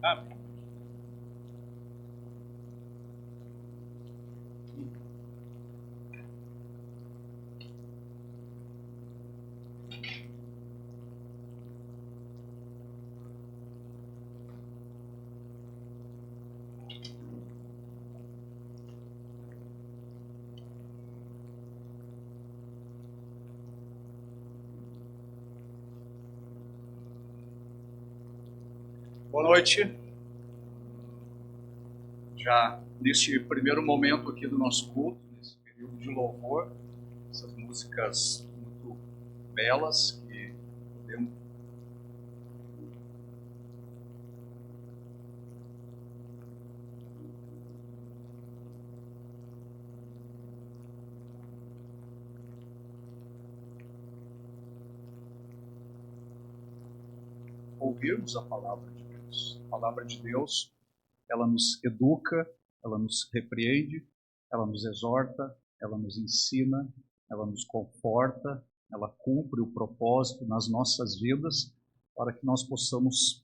Amém. Boa noite. Já neste primeiro momento aqui do nosso culto, nesse período de louvor, essas músicas muito belas que podemos ouvirmos a palavra de Deus. A palavra de Deus, ela nos educa, ela nos repreende, ela nos exorta, ela nos ensina, ela nos conforta, ela cumpre o propósito nas nossas vidas para que nós possamos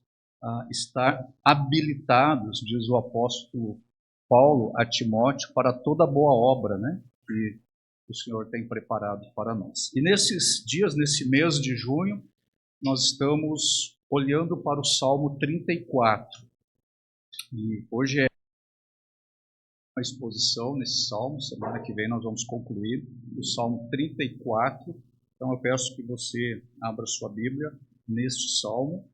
estar habilitados, diz o apóstolo Paulo a Timóteo, para toda boa obra, né, que o Senhor tem preparado para nós. E nesses dias, nesse mês de junho, nós estamos olhando para o Salmo 34. E hoje é uma exposição nesse Salmo, semana que vem nós vamos concluir o Salmo 34. Então eu peço que você abra sua Bíblia neste Salmo.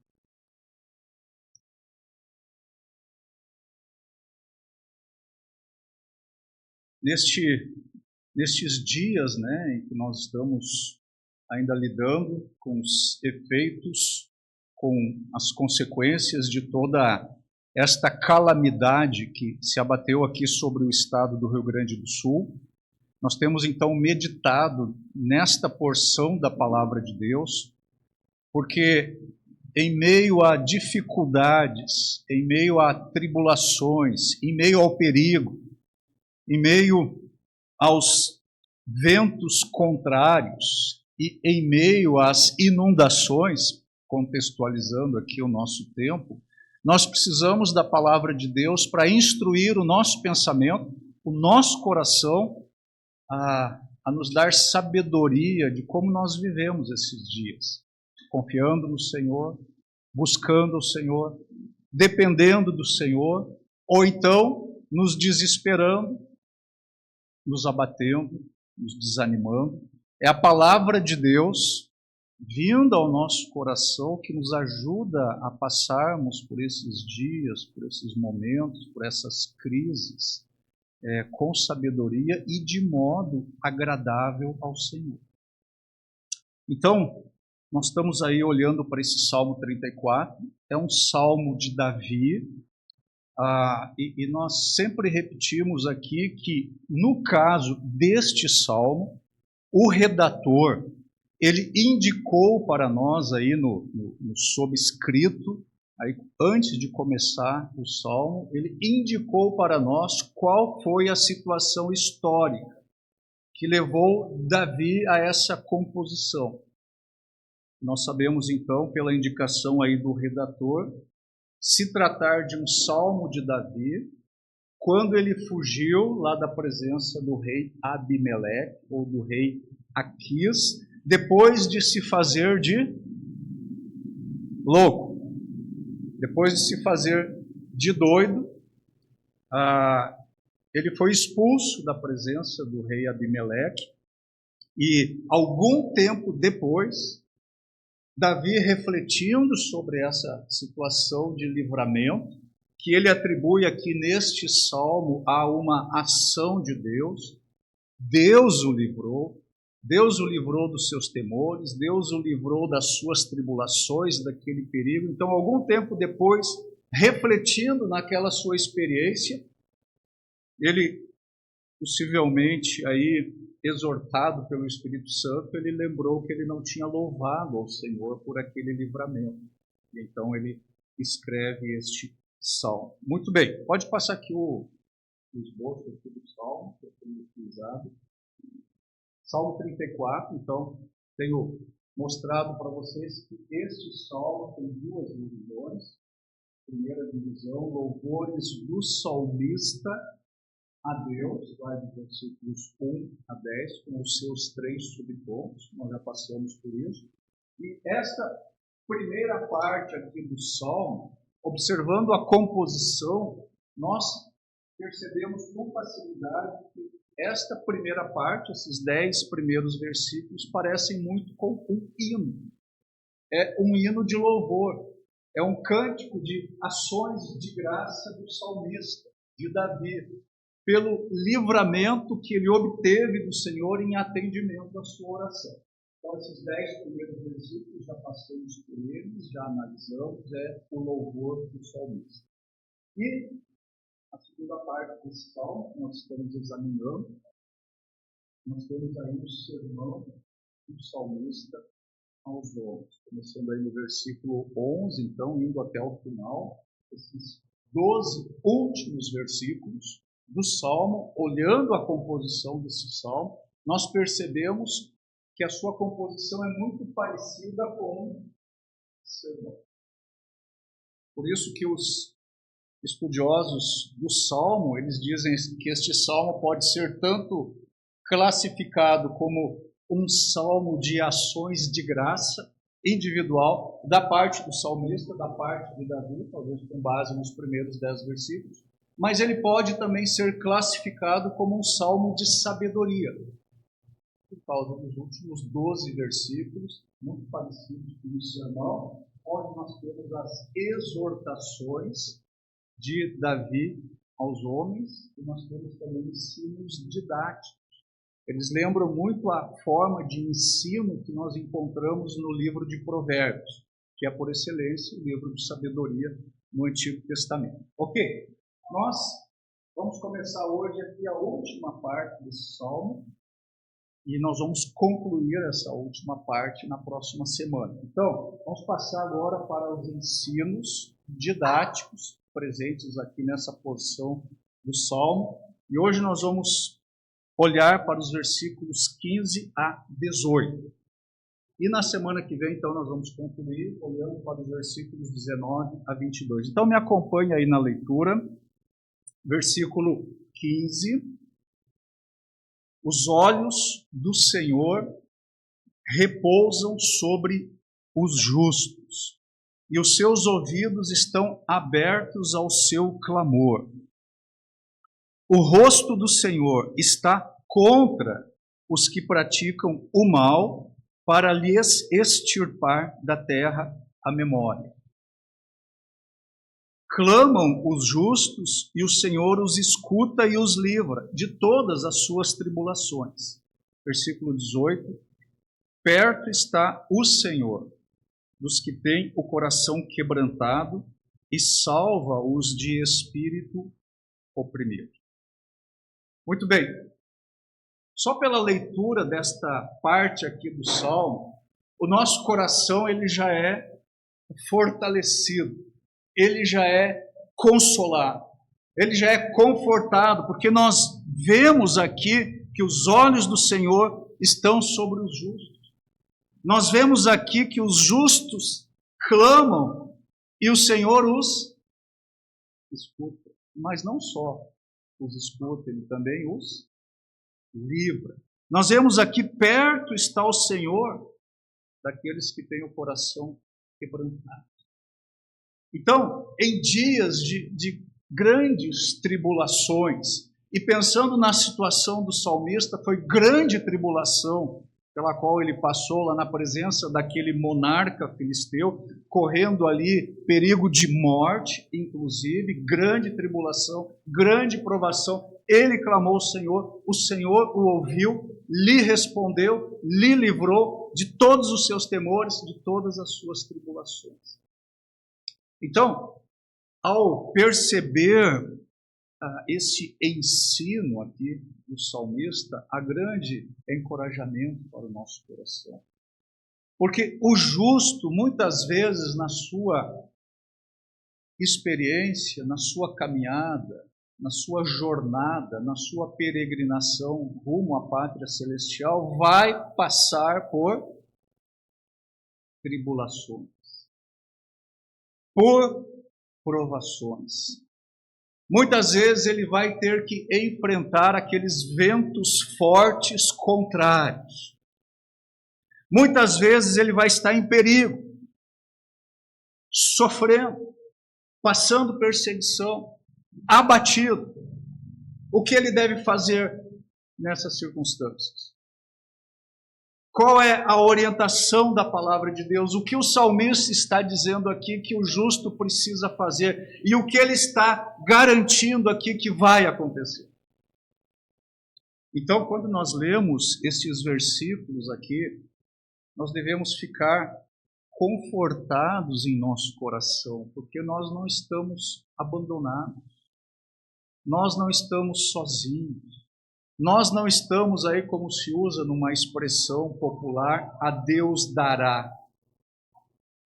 Nestes dias, né, em que nós estamos ainda lidando com os efeitos, com as consequências de toda esta calamidade que se abateu aqui sobre o estado do Rio Grande do Sul, nós temos então meditado nesta porção da palavra de Deus, porque em meio a dificuldades, em meio a tribulações, em meio ao perigo, em meio aos ventos contrários e em meio às inundações, contextualizando aqui o nosso tempo, nós precisamos da palavra de Deus para instruir o nosso pensamento, o nosso coração, a nos dar sabedoria de como nós vivemos esses dias, confiando no Senhor, buscando o Senhor, dependendo do Senhor, ou então nos desesperando, nos abatendo, nos desanimando. É a palavra de Deus vindo ao nosso coração que nos ajuda a passarmos por esses dias, por esses momentos, por essas crises, com sabedoria e de modo agradável ao Senhor. Então, nós estamos aí olhando para esse Salmo 34, é um salmo de Davi, e nós sempre repetimos aqui que, no caso deste salmo, o redator, ele indicou para nós aí no sobrescrito, aí, antes de começar o salmo, ele indicou para nós qual foi a situação histórica que levou Davi a essa composição. Nós sabemos então, pela indicação aí do redator, se tratar de um salmo de Davi, quando ele fugiu lá da presença do rei Abimeleque, ou do rei Aquis, depois de se fazer de louco, depois de se fazer de doido, ele foi expulso da presença do rei Abimeleque, e algum tempo depois, Davi, refletindo sobre essa situação de livramento, que ele atribui aqui neste salmo a uma ação de Deus, Deus o livrou dos seus temores, Deus o livrou das suas tribulações, daquele perigo. Então, algum tempo depois, refletindo naquela sua experiência, ele, possivelmente aí exortado pelo Espírito Santo, ele lembrou que ele não tinha louvado ao Senhor por aquele livramento. E então ele escreve este salmo. Muito bem, pode passar aqui o esboço do salmo, que eu tenho utilizado. Salmo 34, então, tenho mostrado para vocês que este salmo tem duas divisões. primeira divisão, louvores do salmista a Deus, vai do versículos 1 a 10, com os seus 3 subpontos, nós já passamos por isso. E esta primeira parte aqui do Salmo, observando a composição, nós percebemos com facilidade que esta primeira parte, esses 10 primeiros versículos, parecem muito com um hino. É um hino de louvor, é um cântico de ações de graça do salmista, de Davi, pelo livramento que ele obteve do Senhor em atendimento à sua oração. Então, esses 10 primeiros versículos, já passamos por eles, já analisamos, é o louvor do salmista. E a segunda parte desse salmo, que nós estamos examinando, nós temos aí o sermão do salmista aos homens, começando aí no versículo 11, então, indo até o final, esses 12 últimos versículos do Salmo, olhando a composição desse Salmo, nós percebemos que a sua composição é muito parecida com o sermão. Por isso que os estudiosos do Salmo, eles dizem que este Salmo pode ser tanto classificado como um salmo de ações de graça individual da parte do salmista, da parte de Davi, talvez com base nos primeiros 10 versículos, mas ele pode também ser classificado como um salmo de sabedoria, por causa dos últimos 12 versículos, muito parecidos com o sermão, onde nós temos as exortações de Davi aos homens, e nós temos também ensinos didáticos. Eles lembram muito a forma de ensino que nós encontramos no livro de Provérbios, que é, por excelência, o livro de sabedoria no Antigo Testamento. Ok, nós vamos começar hoje aqui a última parte desse salmo, e nós vamos concluir essa última parte na próxima semana. Então, vamos passar agora para os ensinos didáticos presentes aqui nessa porção do salmo, e hoje nós vamos olhar para os versículos 15 a 18. E na semana que vem, então, nós vamos concluir olhando para os versículos 19 a 22. Então, me acompanhe aí na leitura. Versículo 15. Os olhos do Senhor repousam sobre os justos, e os seus ouvidos estão abertos ao seu clamor. O rosto do Senhor está contra os que praticam o mal, para lhes extirpar da terra a memória. Clamam os justos, e o Senhor os escuta e os livra de todas as suas tribulações. Versículo 18. Perto está o Senhor dos que têm o coração quebrantado, e salva-os de espírito oprimido. Muito bem, só pela leitura desta parte aqui do Salmo, o nosso coração ele já é fortalecido, ele já é consolado, ele já é confortado, porque nós vemos aqui que os olhos do Senhor estão sobre os justos. Nós vemos aqui que os justos clamam e o Senhor os escuta, mas não só os escuta, ele também os livra. Nós vemos aqui perto está o Senhor daqueles que têm o coração quebrantado. Então, em dias de grandes tribulações, e pensando na situação do salmista, foi grande tribulação pela qual ele passou lá na presença daquele monarca filisteu, correndo ali perigo de morte, inclusive, grande tribulação, grande provação. Ele clamou ao Senhor, o Senhor o ouviu, lhe respondeu, lhe livrou de todos os seus temores, de todas as suas tribulações. Então, ao perceber esse ensino aqui do salmista, há grande encorajamento para o nosso coração. Porque o justo, muitas vezes, na sua experiência, na sua caminhada, na sua jornada, na sua peregrinação rumo à pátria celestial, vai passar por tribulações, por provações. Muitas vezes ele vai ter que enfrentar aqueles ventos fortes contrários. Muitas vezes ele vai estar em perigo, sofrendo, passando perseguição, abatido. O que ele deve fazer nessas circunstâncias? Qual é a orientação da palavra de Deus? O que o salmista está dizendo aqui que o justo precisa fazer? E o que ele está garantindo aqui que vai acontecer? Então, quando nós lemos esses versículos aqui, nós devemos ficar confortados em nosso coração, porque nós não estamos abandonados, nós não estamos sozinhos. Nós não estamos aí, como se usa numa expressão popular, a Deus dará.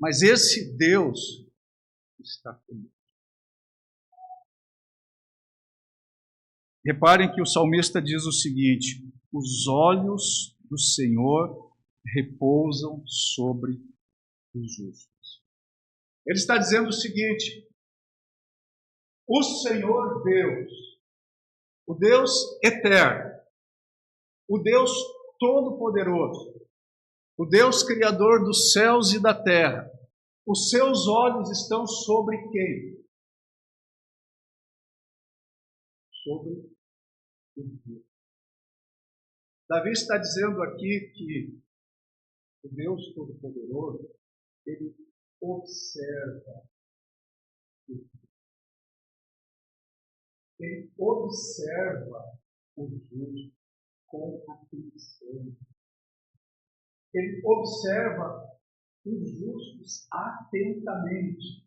Mas esse Deus está conosco. Reparem que o salmista diz o seguinte: os olhos do Senhor repousam sobre os justos. Ele está dizendo o seguinte: o Senhor Deus, o Deus eterno, o Deus todo-poderoso, o Deus criador dos céus e da terra, os seus olhos estão sobre quem? Sobre o Deus. Davi está dizendo aqui que o Deus todo-poderoso, ele observa o Deus. Ele observa o justo com atenção. Ele observa os justos atentamente.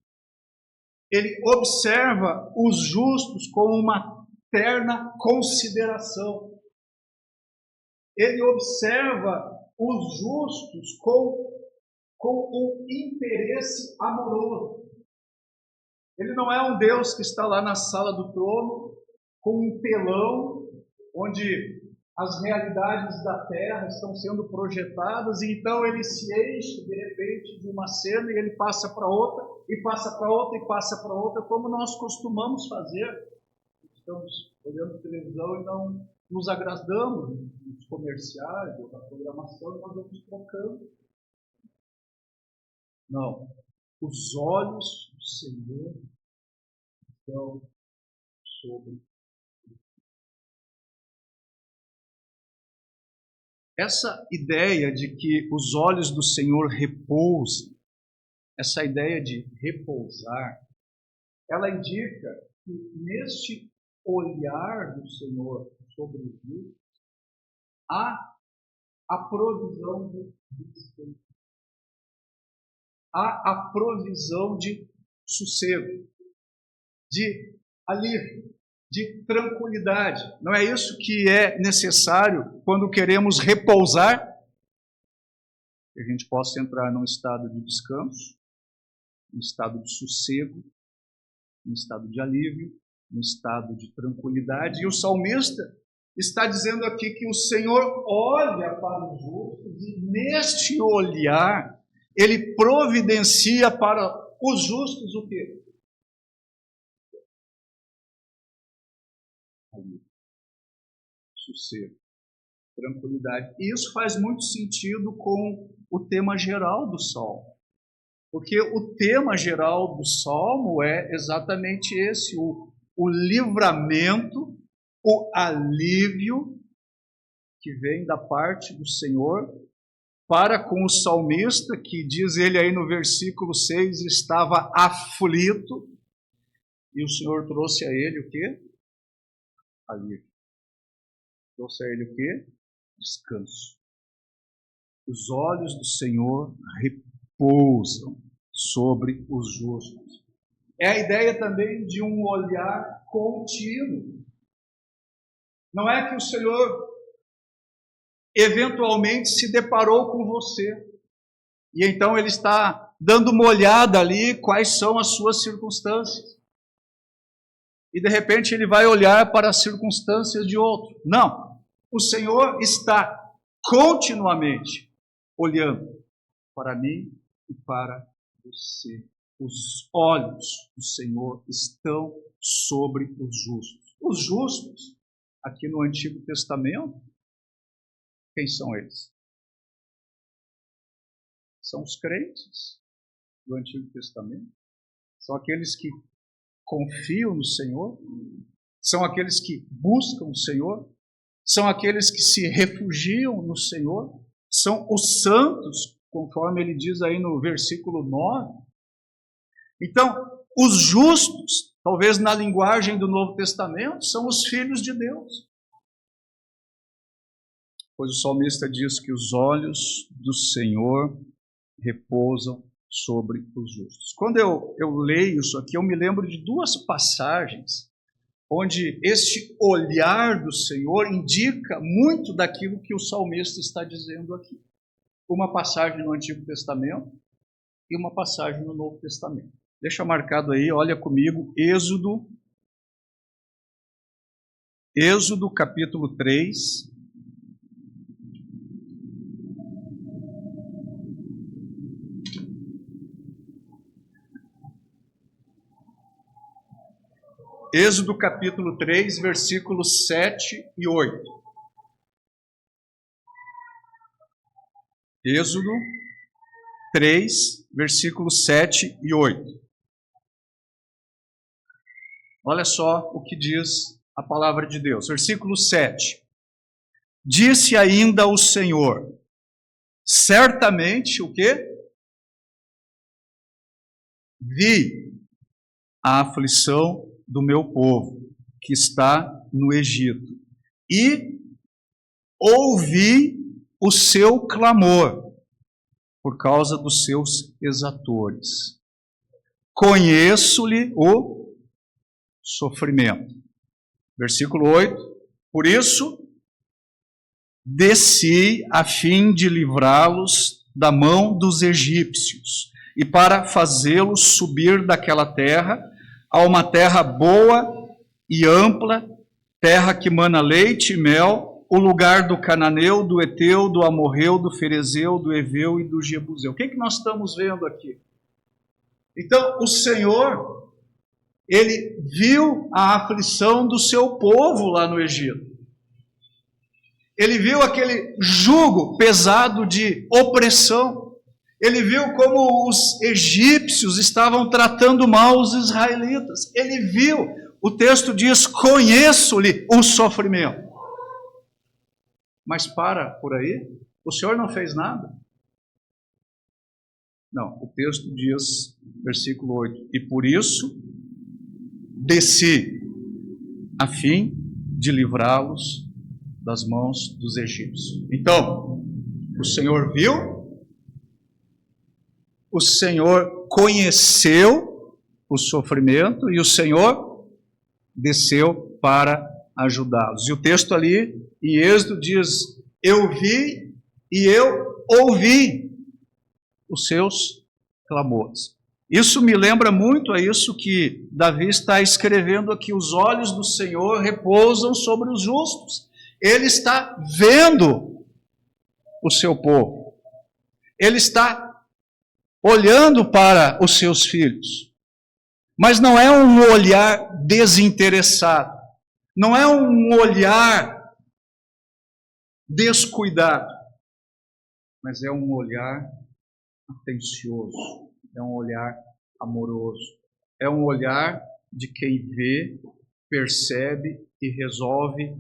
Ele observa os justos com uma terna consideração. Ele observa os justos com um interesse amoroso. Ele não é um Deus que está lá na sala do trono com um telão onde as realidades da terra estão sendo projetadas e então ele se enche de repente de uma cena e ele passa para outra e passa para outra e passa para outra, como nós costumamos fazer. Estamos olhando televisão e não nos agradamos nos comerciais ou na programação, nós vamos trocando. Não. Os olhos do Senhor estão sobre. Essa ideia de que os olhos do Senhor repousam, essa ideia de repousar, ela indica que neste olhar do Senhor sobre os justos, há a provisão de descanso. Há a provisão de sossego, de alívio, de tranquilidade. Não é isso que é necessário quando queremos repousar? Que a gente possa entrar num estado de descanso, num estado de sossego, num estado de alívio, num estado de tranquilidade. E o salmista está dizendo aqui que o Senhor olha para os justos e neste olhar ele providencia para os justos o quê? Sossego, tranquilidade. E isso faz muito sentido com o tema geral do Salmo. Porque o tema geral do Salmo é exatamente esse, o livramento, o alívio que vem da parte do Senhor para com o salmista, que diz ele aí no versículo 6, estava aflito, e o Senhor trouxe a ele o quê? Alívio. Trouxe a ele o quê? Descanso. Os olhos do Senhor repousam sobre os justos. É a ideia também de um olhar contínuo. Não é que o Senhor eventualmente se deparou com você e então ele está dando uma olhada ali quais são as suas circunstâncias e de repente ele vai olhar para as circunstâncias de outro. Não, o Senhor está continuamente olhando para mim e para você. os olhos do Senhor estão sobre os justos. Os justos, aqui no Antigo Testamento, quem são eles? São os crentes do Antigo Testamento. São aqueles que confiam no Senhor, são aqueles que buscam o Senhor, são aqueles que se refugiam no Senhor, são os santos, conforme ele diz aí no versículo 9. Então, os justos, talvez na linguagem do Novo Testamento, são os filhos de Deus. Pois o salmista diz que os olhos do Senhor repousam sobre os justos. Quando eu leio isso aqui, eu me lembro de duas passagens onde este olhar do Senhor indica muito daquilo que o salmista está dizendo aqui. Uma passagem no Antigo Testamento e uma passagem no Novo Testamento. Deixa marcado aí, olha comigo, Êxodo capítulo 3. Êxodo capítulo 3, versículos 7 e 8. Êxodo 3, versículos 7 e 8. Olha só o que diz a palavra de Deus. Versículo 7. Disse ainda o Senhor, certamente o quê? Vi a aflição do meu povo, que está no Egito, e ouvi o seu clamor, por causa dos seus exatores. Conheço-lhe o sofrimento. Versículo 8. Por isso, desci a fim de livrá-los da mão dos egípcios, e para fazê-los subir daquela terra, a uma terra boa e ampla, terra que mana leite e mel, o lugar do cananeu, do eteu, do amorreu, do ferezeu, do eveu e do jebuseu. O que nós estamos vendo aqui? Então, o Senhor, ele viu a aflição do seu povo lá no Egito. Ele viu aquele jugo pesado de opressão. Ele viu como os egípcios estavam tratando mal os israelitas. Ele viu, o texto diz, conheço-lhe o sofrimento. Mas para por aí, o Senhor não fez nada? Não, o texto diz, versículo 8, e por isso desci, a fim de livrá-los das mãos dos egípcios. Então, o Senhor viu, o Senhor conheceu o sofrimento e o Senhor desceu para ajudá-los. E o texto ali em Êxodo diz, eu vi e eu ouvi os seus clamores. Isso me lembra muito a isso que Davi está escrevendo aqui, os olhos do Senhor repousam sobre os justos. Ele está vendo o seu povo. Ele está olhando para os seus filhos. Mas não é um olhar desinteressado. Não é um olhar descuidado. Mas é um olhar atencioso. É um olhar amoroso. É um olhar de quem vê, percebe e resolve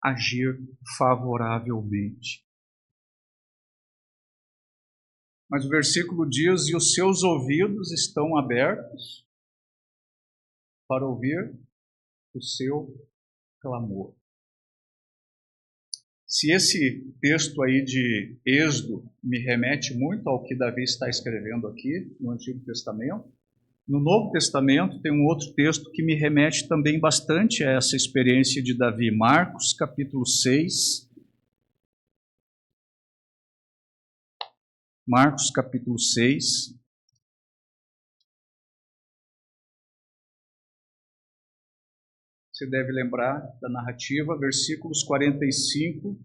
agir favoravelmente. Mas o versículo diz, e os seus ouvidos estão abertos para ouvir o seu clamor. Se esse texto aí de Êxodo me remete muito ao que Davi está escrevendo aqui no Antigo Testamento, no Novo Testamento tem um outro texto que me remete também bastante a essa experiência de Davi. Marcos, capítulo 6. Marcos, capítulo 6. Você deve lembrar da narrativa, versículos 45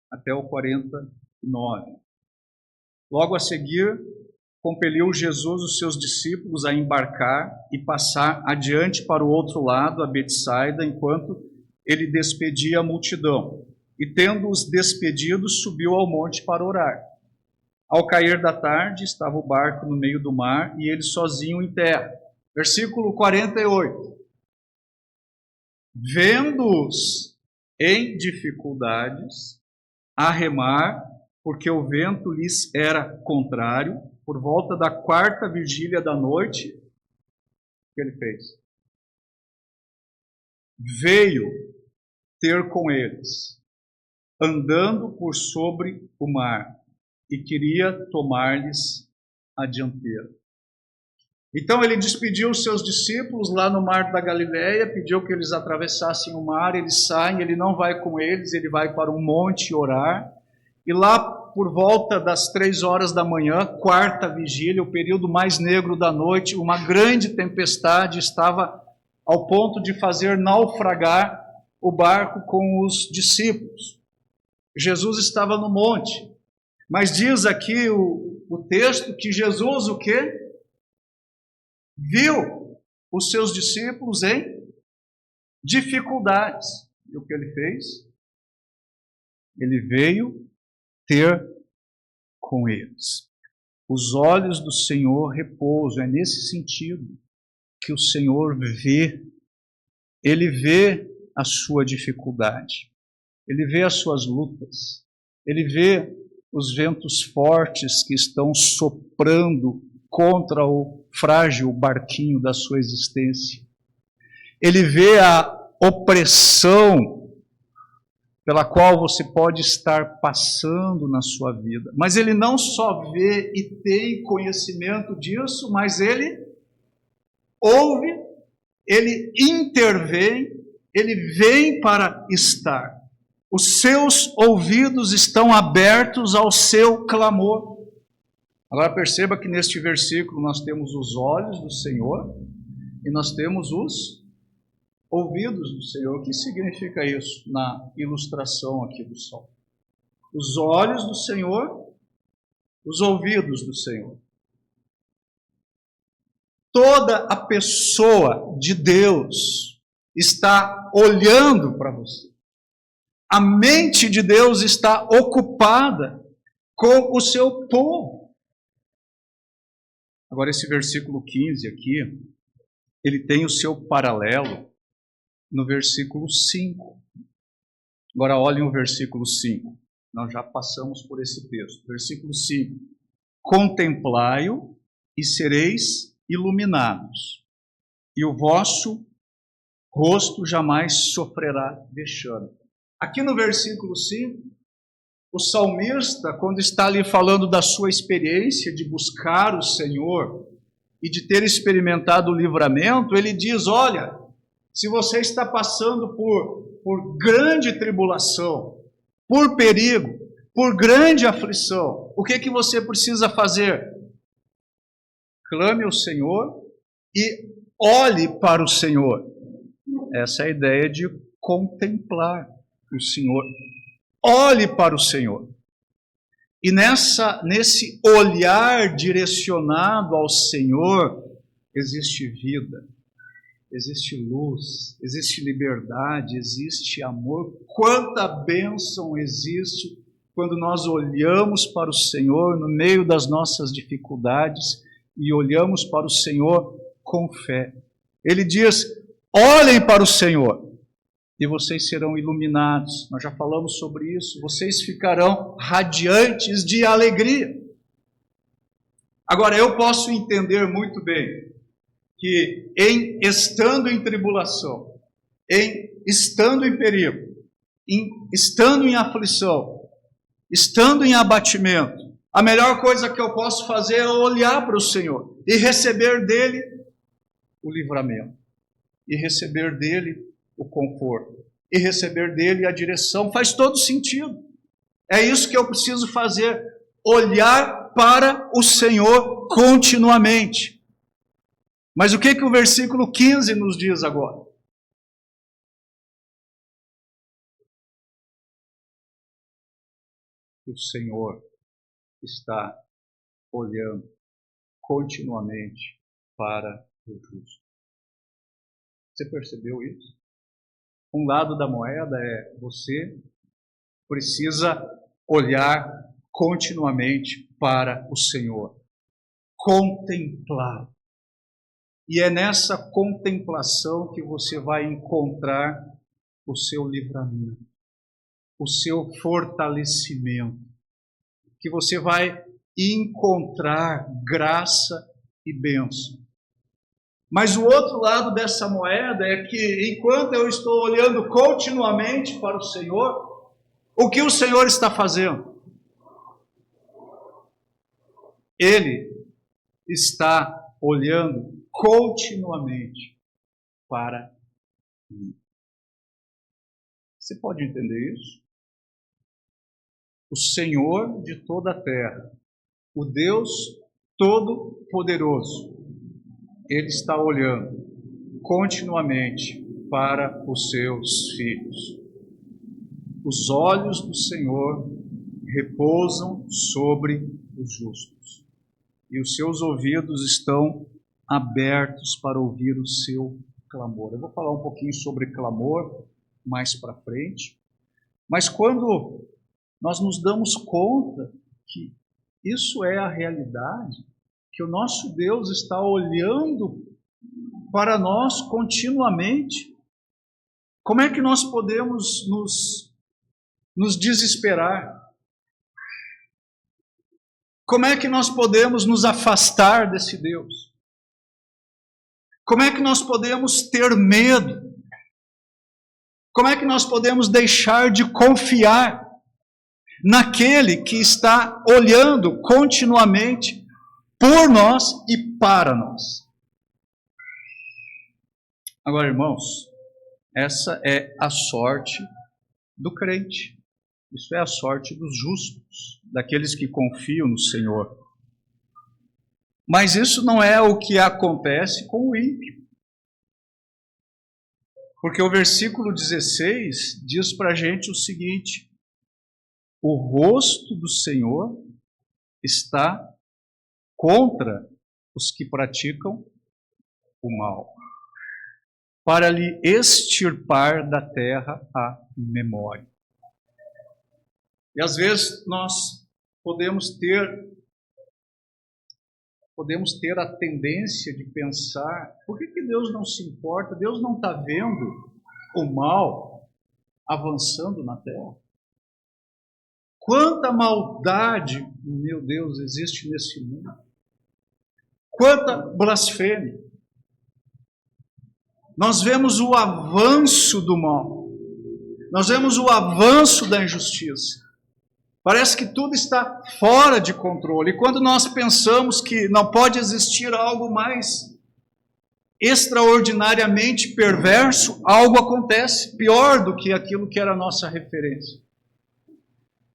até o 49. Logo a seguir, compeliu Jesus os seus discípulos a embarcar e passar adiante para o outro lado, a Betsaida, enquanto ele despedia a multidão. E tendo-os despedidos, subiu ao monte para orar. Ao cair da tarde, estava o barco no meio do mar e ele sozinho em terra. Versículo 48. Vendo-os em dificuldades, a remar, porque o vento lhes era contrário, por volta da 4ª vigília da noite, o que ele fez? Veio ter com eles, andando por sobre o mar, e queria tomar-lhes a dianteira. Então ele despediu os seus discípulos lá no mar da Galileia, pediu que eles atravessassem o mar, eles saem, ele não vai com eles, ele vai para um monte orar, e lá por volta das 3 horas da manhã, 4ª vigília, o período mais negro da noite, uma grande tempestade estava ao ponto de fazer naufragar o barco com os discípulos. Jesus estava no monte, mas diz aqui o texto que Jesus o quê? Viu os seus discípulos em dificuldades. E o que ele fez? Ele veio ter com eles. Os olhos do Senhor repousam. É nesse sentido que o Senhor vê. Ele vê a sua dificuldade. Ele vê as suas lutas. Ele vê os ventos fortes que estão soprando contra o frágil barquinho da sua existência. Ele vê a opressão pela qual você pode estar passando na sua vida. Mas ele não só vê e tem conhecimento disso, mas ele ouve, ele intervém, ele vem para estar. Os seus ouvidos estão abertos ao seu clamor. Agora perceba que neste versículo nós temos os olhos do Senhor e nós temos os ouvidos do Senhor. O que significa isso na ilustração aqui do sol? Os olhos do Senhor, os ouvidos do Senhor. Toda a pessoa de Deus está olhando para você. A mente de Deus está ocupada com o seu povo. Agora, esse versículo 15 aqui, ele tem o seu paralelo no versículo 5. Agora, olhem o versículo 5. Nós já passamos por esse texto. Versículo 5. Contemplai-o e sereis iluminados, e o vosso rosto jamais sofrerá vexame. Aqui no versículo 5, o salmista, quando está ali falando da sua experiência de buscar o Senhor e de ter experimentado o livramento, ele diz, olha, se você está passando por grande tribulação, por perigo, por grande aflição, o que você precisa fazer? Clame ao Senhor e olhe para o Senhor. Essa é a ideia de contemplar o Senhor. Olhe para o Senhor. E nesse olhar direcionado ao Senhor, existe vida, existe luz, existe liberdade, existe amor. Quanta bênção existe quando nós olhamos para o Senhor no meio das nossas dificuldades e olhamos para o Senhor com fé. Ele diz, olhem para o Senhor e vocês serão iluminados. Nós já falamos sobre isso. Vocês ficarão radiantes de alegria. Agora, eu posso entender muito bem que estando em tribulação, estando em perigo, estando em aflição, estando em abatimento, a melhor coisa que eu posso fazer é olhar para o Senhor e receber dele o livramento, e receber dele o conforto, e receber dele a direção. Faz todo sentido. É isso que eu preciso fazer, olhar para o Senhor continuamente. Mas o que o versículo 15 nos diz agora? O Senhor está olhando continuamente para o justo. Você percebeu isso? Um lado da moeda é você precisa olhar continuamente para o Senhor, contemplar. E é nessa contemplação que você vai encontrar o seu livramento, o seu fortalecimento, que você vai encontrar graça e bênção. Mas o outro lado dessa moeda é que, enquanto eu estou olhando continuamente para o Senhor, o que o Senhor está fazendo? Ele está olhando continuamente para mim. Você pode entender isso? O Senhor de toda a terra, o Deus Todo-Poderoso, Ele está olhando continuamente para os seus filhos. Os olhos do Senhor repousam sobre os justos, e os seus ouvidos estão abertos para ouvir o seu clamor. Eu vou falar um pouquinho sobre clamor mais para frente, mas quando nós nos damos conta que isso é a realidade, que o nosso Deus está olhando para nós continuamente, como é que nós podemos nos desesperar? Como é que nós podemos nos afastar desse Deus? Como é que nós podemos ter medo? Como é que nós podemos deixar de confiar naquele que está olhando continuamente por nós e para nós? Agora, irmãos, essa é a sorte do crente. Isso é a sorte dos justos, daqueles que confiam no Senhor. Mas isso não é o que acontece com o ímpio. Porque o versículo 16 diz para a gente o seguinte: o rosto do Senhor está contra os que praticam o mal, para lhe extirpar da terra a memória. E às vezes nós podemos ter a tendência de pensar: por que Deus não se importa? Deus não está vendo o mal avançando na terra? Quanta maldade, meu Deus, existe nesse mundo. Quanta blasfêmia. Nós vemos o avanço do mal. Nós vemos o avanço da injustiça. Parece que tudo está fora de controle. E quando nós pensamos que não pode existir algo mais extraordinariamente perverso, algo acontece pior do que aquilo que era a nossa referência.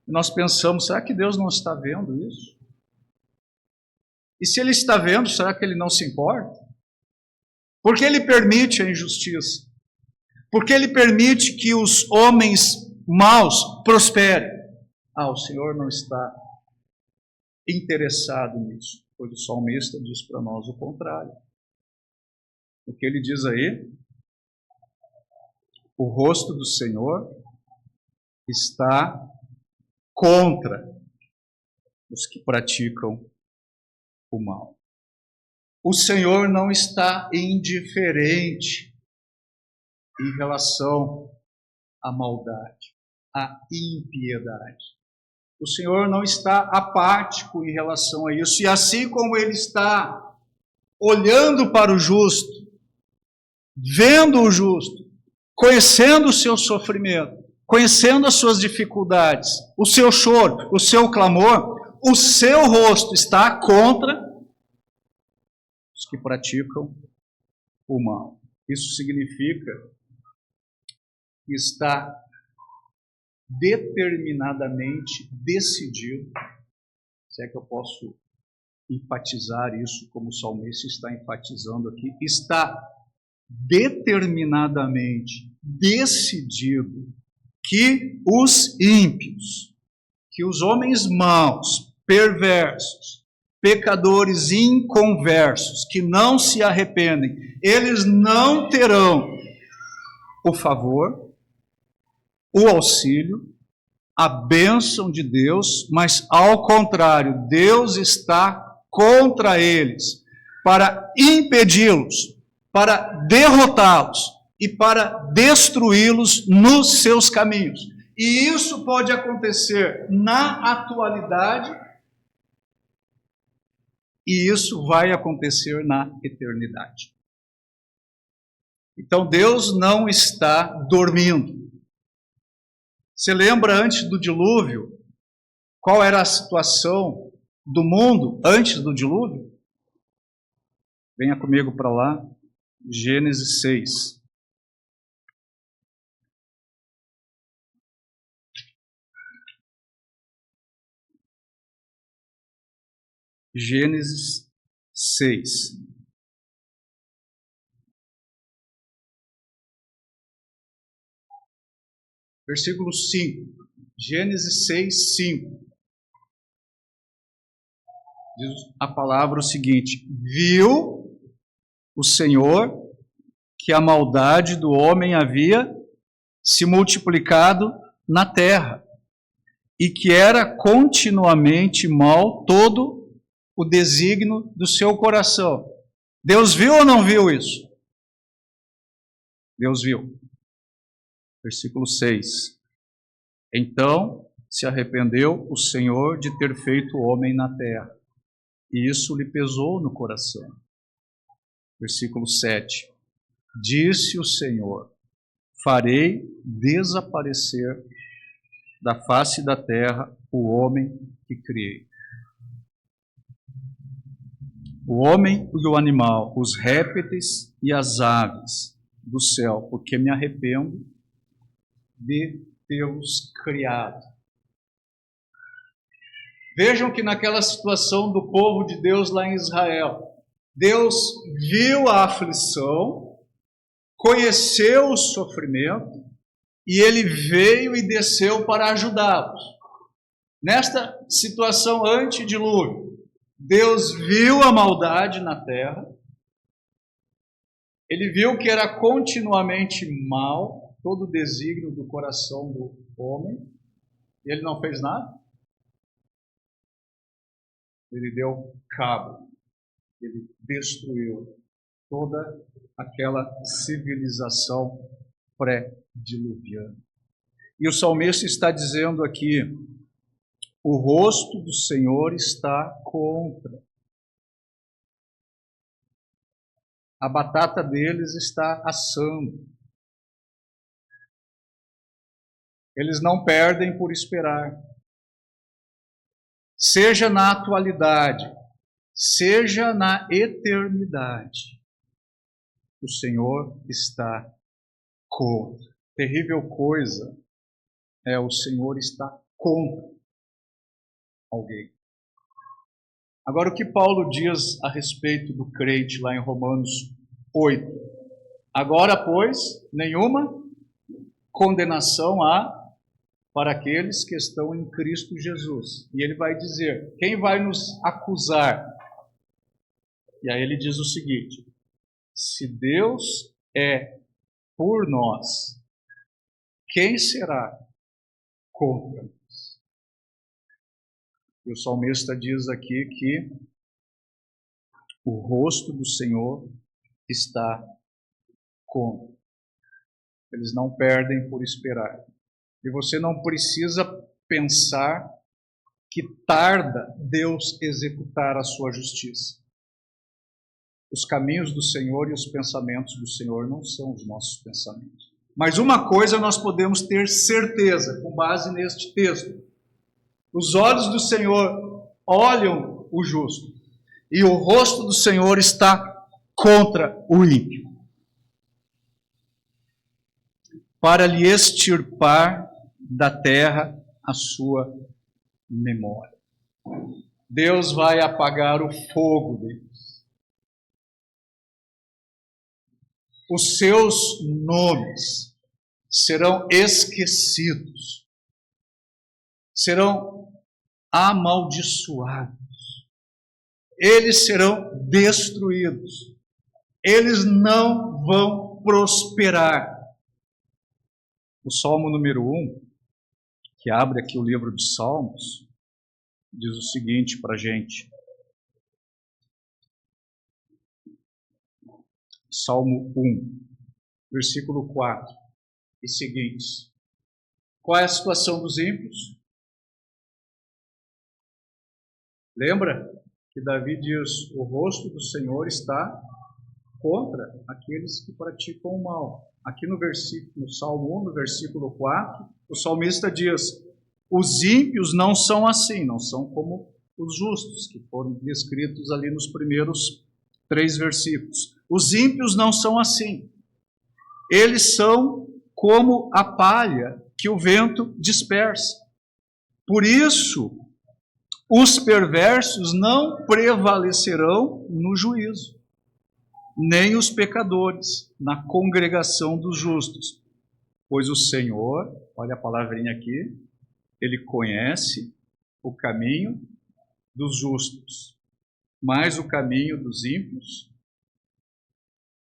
E nós pensamos: será que Deus não está vendo isso? E se Ele está vendo, será que Ele não se importa? Por que Ele permite a injustiça? Por que Ele permite que os homens maus prosperem? O Senhor não está interessado nisso, pois o salmista diz para nós o contrário. O que ele diz aí? O rosto do Senhor está contra os que praticam o mal. O Senhor não está indiferente em relação à maldade, à impiedade. O Senhor não está apático em relação a isso. E assim como Ele está olhando para o justo, vendo o justo, conhecendo o seu sofrimento, conhecendo as suas dificuldades, o seu choro, o seu clamor, o seu rosto está contra os que praticam o mal. Isso significa que está determinadamente decidido, se é que eu posso enfatizar isso como o salmista está enfatizando aqui, está determinadamente decidido que os ímpios, que os homens maus, perversos, pecadores inconversos, que não se arrependem, eles não terão o favor, o auxílio, a bênção de Deus, mas ao contrário, Deus está contra eles, para impedi-los, para derrotá-los e para destruí-los nos seus caminhos. E isso pode acontecer na atualidade, e isso vai acontecer na eternidade. Então Deus não está dormindo. Você lembra antes do dilúvio? Qual era a situação do mundo antes do dilúvio? Venha comigo para lá, Gênesis 6. Gênesis 6. Versículo 5. Gênesis 6, 5. Diz a palavra o seguinte: viu o Senhor que a maldade do homem havia se multiplicado na terra, e que era continuamente mal todo o desígnio do seu coração. Deus viu ou não viu isso? Deus viu. Versículo 6. Então se arrependeu o Senhor de ter feito o homem na terra, e isso lhe pesou no coração. Versículo 7. Disse o Senhor: farei desaparecer da face da terra o homem que criei. O homem e o animal, os répteis e as aves do céu, porque me arrependo de tê-los criado. Vejam que naquela situação do povo de Deus lá em Israel, Deus viu a aflição, conheceu o sofrimento, e ele veio e desceu para ajudá-los. Nesta situação antedilúvio, Deus viu a maldade na terra, ele viu que era continuamente mal, todo o desígnio do coração do homem, e ele não fez nada. Ele deu cabo, ele destruiu toda aquela civilização pré-diluviana. E o salmista está dizendo aqui: o rosto do Senhor está contra. A batata deles está assando. Eles não perdem por esperar. Seja na atualidade, seja na eternidade, o Senhor está contra. Terrível coisa é o Senhor estar contra alguém. Agora, o que Paulo diz a respeito do crente lá em Romanos 8? Agora, pois, nenhuma condenação há para aqueles que estão em Cristo Jesus. E ele vai dizer: quem vai nos acusar? E aí ele diz o seguinte: se Deus é por nós, quem será contra nós? E o salmista diz aqui que o rosto do Senhor está contra. Eles não perdem por esperar. E você não precisa pensar que tarda Deus executar a sua justiça. Os caminhos do Senhor e os pensamentos do Senhor não são os nossos pensamentos. Mas uma coisa nós podemos ter certeza, com base neste texto: os olhos do Senhor olham o justo, e o rosto do Senhor está contra o ímpio, para lhe extirpar da terra a sua memória. Deus vai apagar o fogo deles. Os seus nomes serão esquecidos, serão amaldiçoados. eles serão destruídos. Eles não vão prosperar. O Salmo número 1, que abre aqui o livro de Salmos, diz o seguinte para a gente. Salmo 1, versículo 4 e seguintes. Qual é a situação dos ímpios? Lembra que Davi diz: o rosto do Senhor está contra aqueles que praticam o mal. Aqui no Salmo 1, no versículo 4, o salmista diz: os ímpios não são assim, não são como os justos, que foram descritos ali nos primeiros 3 versículos. Os ímpios não são assim. Eles são como a palha que o vento dispersa. Por isso, os perversos não prevalecerão no juízo, nem os pecadores na congregação dos justos. Pois o Senhor, olha a palavrinha aqui, Ele conhece o caminho dos justos, mas o caminho dos ímpios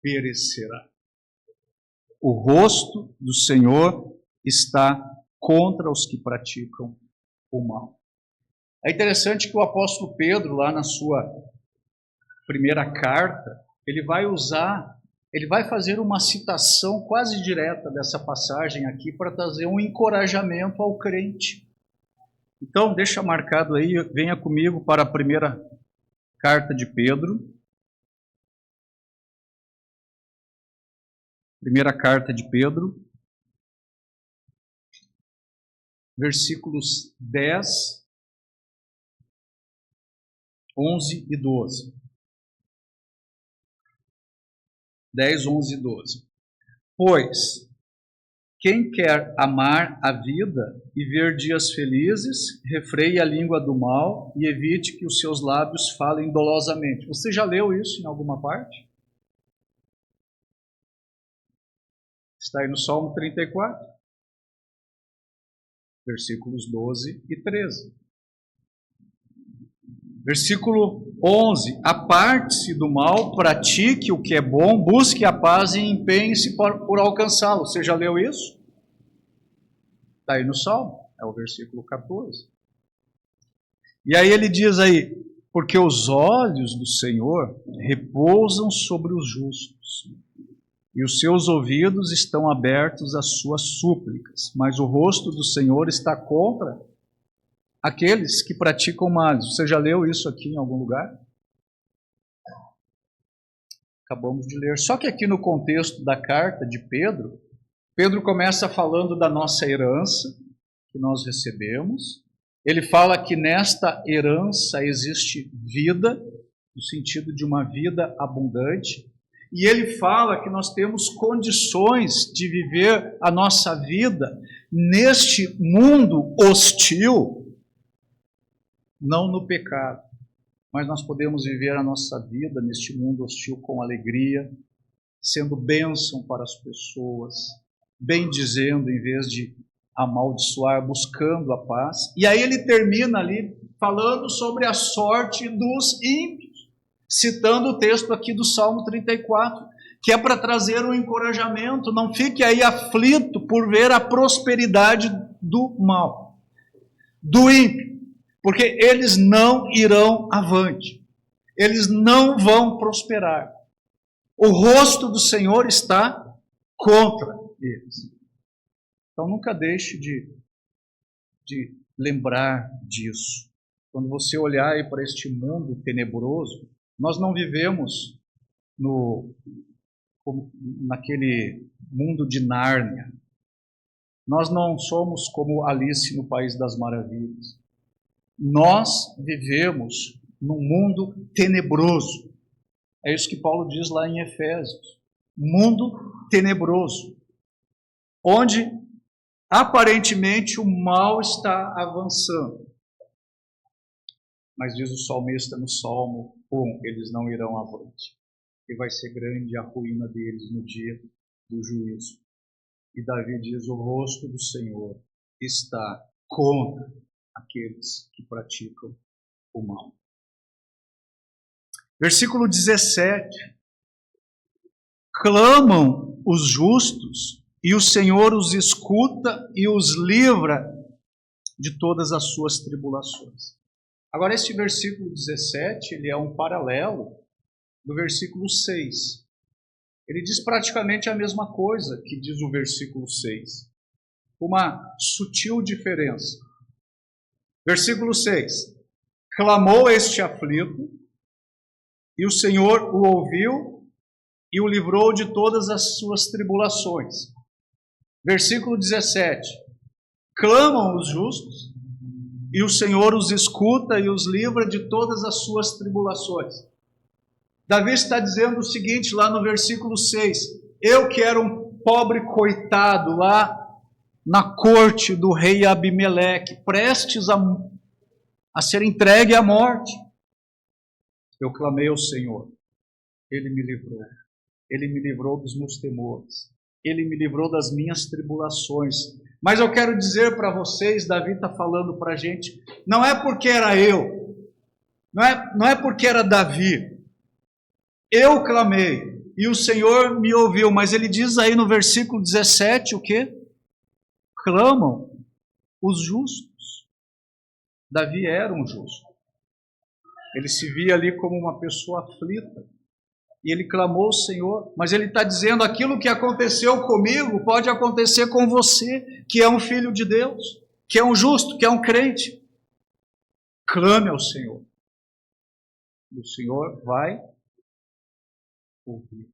perecerá. O rosto do Senhor está contra os que praticam o mal. É interessante que o apóstolo Pedro, lá na sua primeira carta, ele vai fazer uma citação quase direta dessa passagem aqui para trazer um encorajamento ao crente. Então, deixa marcado aí, venha comigo para a primeira carta de Pedro. Primeira carta de Pedro, versículos 10, 11 e 12. 10, 11 e 12. Pois, quem quer amar a vida e ver dias felizes, refreie a língua do mal e evite que os seus lábios falem dolosamente. Você já leu isso em alguma parte? Está aí no Salmo 34, versículos 12 e 13. Versículo 11: aparte-se do mal, pratique o que é bom, busque a paz e empenhe-se por alcançá-lo. Você já leu isso? Está aí no Salmo, é o versículo 14. E aí ele diz aí: porque os olhos do Senhor repousam sobre os justos, e os seus ouvidos estão abertos às suas súplicas, mas o rosto do Senhor está contra aqueles que praticam males. Você já leu isso aqui em algum lugar? Acabamos de ler. Só que aqui no contexto da carta de Pedro, Pedro começa falando da nossa herança que nós recebemos. Ele fala que nesta herança existe vida, no sentido de uma vida abundante. E ele fala que nós temos condições de viver a nossa vida neste mundo hostil, não no pecado, mas nós podemos viver a nossa vida neste mundo hostil com alegria, sendo bênção para as pessoas, bendizendo em vez de amaldiçoar, buscando a paz. E aí ele termina ali falando sobre a sorte dos ímpios, citando o texto aqui do Salmo 34, que é para trazer um encorajamento. Não fique aí aflito por ver a prosperidade do mal, do ímpio, porque eles não irão avante, eles não vão prosperar. O rosto do Senhor está contra eles. Então nunca deixe de lembrar disso. Quando você olhar aí para este mundo tenebroso, nós não vivemos naquele mundo de Nárnia. Nós não somos como Alice no País das Maravilhas. Nós vivemos num mundo tenebroso. É isso que Paulo diz lá em Efésios. Mundo tenebroso, onde aparentemente o mal está avançando. Mas diz o salmista no Salmo 1, eles não irão avante. E vai ser grande a ruína deles no dia do juízo. E Davi diz: o rosto do Senhor está contra aqueles que praticam o mal. Versículo 17. Clamam os justos, e o Senhor os escuta e os livra de todas as suas tribulações. Agora, este versículo 17, ele é um paralelo do versículo 6. Ele diz praticamente a mesma coisa que diz o versículo 6. Uma sutil diferença. Versículo 6. Clamou este aflito, e o Senhor o ouviu e o livrou de todas as suas tribulações. Versículo 17. Clamam os justos, e o Senhor os escuta e os livra de todas as suas tribulações. Davi está dizendo o seguinte lá no versículo 6. Eu que era um pobre coitado lá na corte do rei Abimeleque, prestes a ser entregue à morte, eu clamei ao Senhor, Ele me livrou. Ele me livrou dos meus temores. Ele me livrou das minhas tribulações. Mas eu quero dizer para vocês, Davi está falando para a gente, não é porque era eu, não é porque era Davi. Eu clamei e o Senhor me ouviu, mas ele diz aí no versículo 17 o quê? Clamam os justos. Davi era um justo. Ele se via ali como uma pessoa aflita. E ele clamou ao Senhor, mas ele está dizendo, aquilo que aconteceu comigo pode acontecer com você, que é um filho de Deus, que é um justo, que é um crente. Clame ao Senhor. E o Senhor vai ouvir.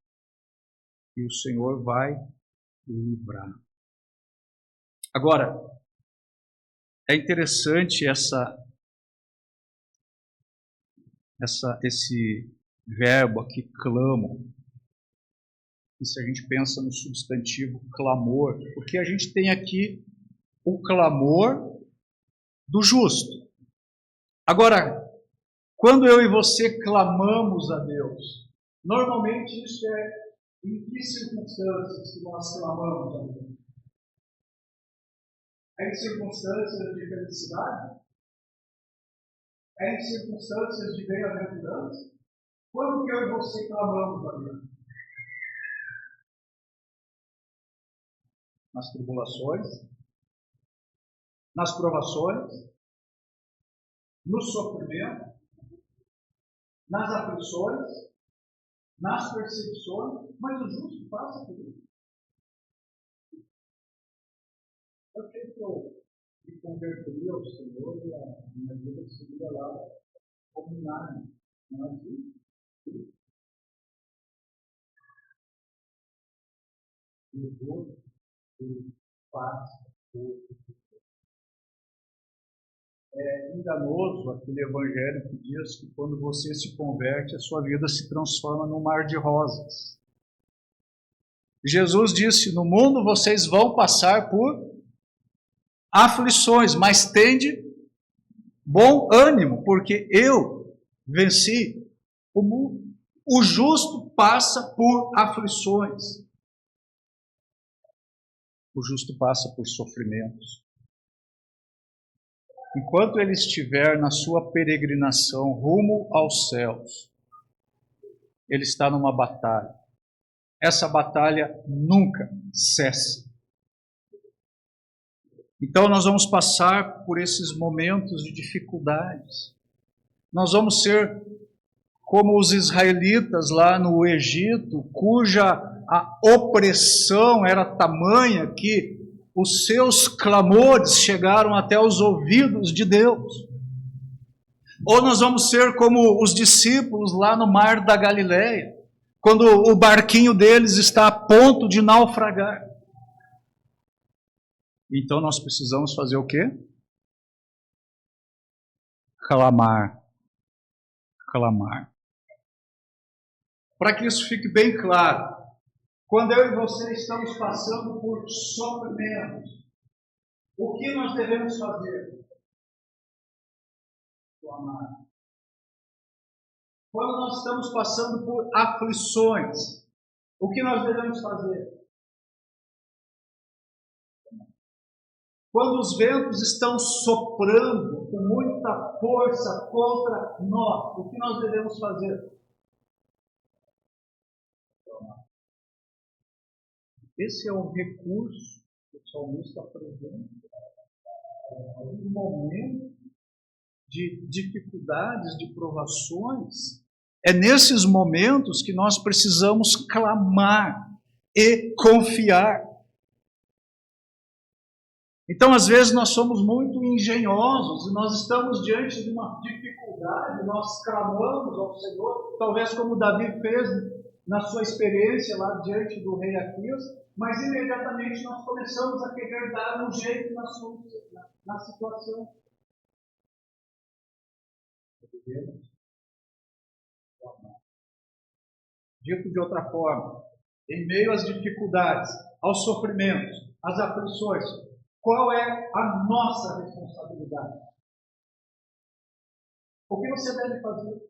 E o Senhor vai livrar. Agora, é interessante esse verbo aqui, clamam. E se a gente pensa no substantivo clamor, porque a gente tem aqui o clamor do justo. Agora, quando eu e você clamamos a Deus, normalmente isso é em que circunstâncias que nós clamamos a Deus? É em circunstâncias de felicidade? É em circunstâncias de bem-aventurança? Quando que eu e você clamamos a Deus? Nas tribulações, nas provações, no sofrimento, nas aflições, nas perseguições, mas o justo passa por isso. Eu sei que eu me converteria ao Senhor e a minha vida seria lá como nada, não é assim? É enganoso aquele evangelho que diz que quando você se converte, a sua vida se transforma num mar de rosas. Jesus disse, no mundo vocês vão passar por aflições, mas tende bom ânimo, porque eu venci o mundo. O justo passa por aflições. O justo passa por sofrimentos. Enquanto ele estiver na sua peregrinação rumo aos céus, ele está numa batalha. Essa batalha nunca cessa. Então nós vamos passar por esses momentos de dificuldades. Nós vamos ser como os israelitas lá no Egito, cuja a opressão era tamanha que os seus clamores chegaram até os ouvidos de Deus. Ou nós vamos ser como os discípulos lá no mar da Galileia, quando o barquinho deles está a ponto de naufragar. Então nós precisamos fazer o quê? Clamar. Clamar. Para que isso fique bem claro, quando eu e você estamos passando por sofrimentos, o que nós devemos fazer? Clamar. Quando nós estamos passando por aflições, o que nós devemos fazer? Quando os ventos estão soprando com muita força contra nós, o que nós devemos fazer? Esse é o recurso que o salmista apresenta. Um momento de dificuldades, de provações, é nesses momentos que nós precisamos clamar e confiar. Então, às vezes, nós somos muito engenhosos e nós estamos diante de uma dificuldade, nós clamamos ao Senhor, talvez como Davi fez na sua experiência lá diante do rei Aquias, mas imediatamente nós começamos a querer dar um jeito na situação. Dito de outra forma, em meio às dificuldades, aos sofrimentos, às aflições, qual é a nossa responsabilidade? O que você deve fazer?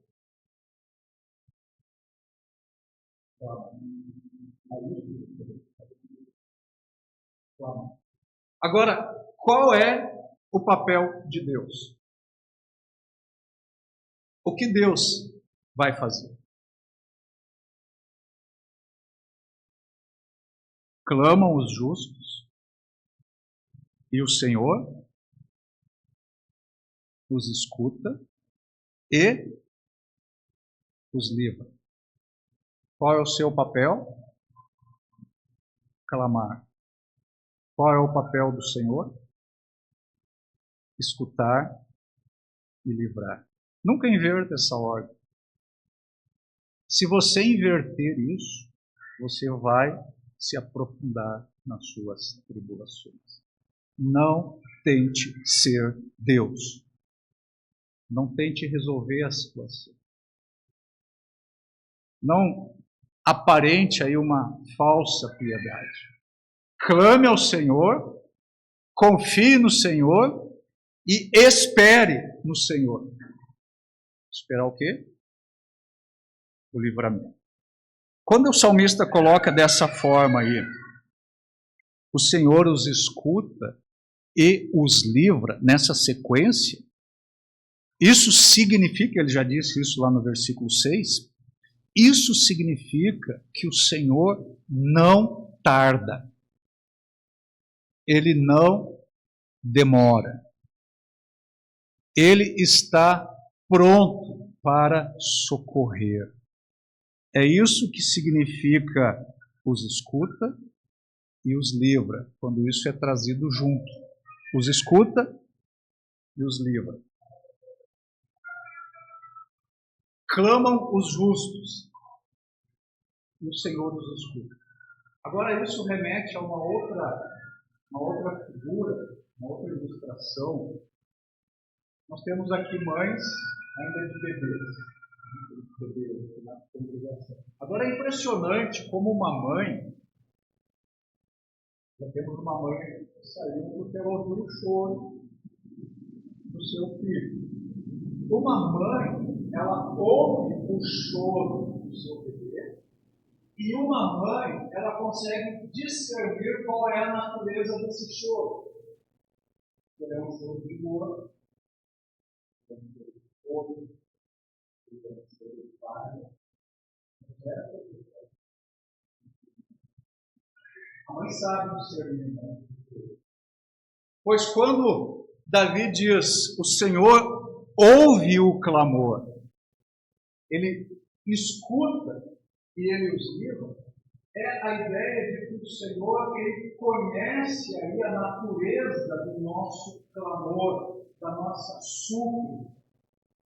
Agora, qual é o papel de Deus? O que Deus vai fazer? Clamam os justos e o Senhor os escuta e os livra. Qual é o seu papel? Clamar. Qual é o papel do Senhor? Escutar e livrar. Nunca inverta essa ordem. Se você inverter isso, você vai se aprofundar nas suas tribulações. Não tente ser Deus. Não tente resolver a situação. Não aparente aí uma falsa piedade. Clame ao Senhor, confie no Senhor e espere no Senhor. Esperar o quê? O livramento. Quando o salmista coloca dessa forma aí, o Senhor os escuta e os livra nessa sequência, isso significa, ele já disse isso lá no versículo 6, isso significa que o Senhor não tarda. Ele não demora. Ele está pronto para socorrer. É isso que significa os escuta e os livra, quando isso é trazido junto. Os escuta e os livra. Clamam os justos e o Senhor os escuta. Agora isso remete a uma outra figura, uma outra ilustração. Nós temos aqui mães ainda de bebês na congregação. Agora é impressionante como uma mãe, já temos uma mãe que saiu porque ela ouviu o choro do seu filho. Uma mãe, ela ouve o choro do seu bebê, e uma mãe, ela consegue discernir qual é a natureza desse choro. Ele é um choro de dor, é um choro de fogo, é um choro de falha. A mãe sabe discernir. Pois quando Davi diz, o Senhor ouve o clamor, ele escuta e ele os livra, é a ideia de que o Senhor ele conhece aí a natureza do nosso clamor, da nossa súplica.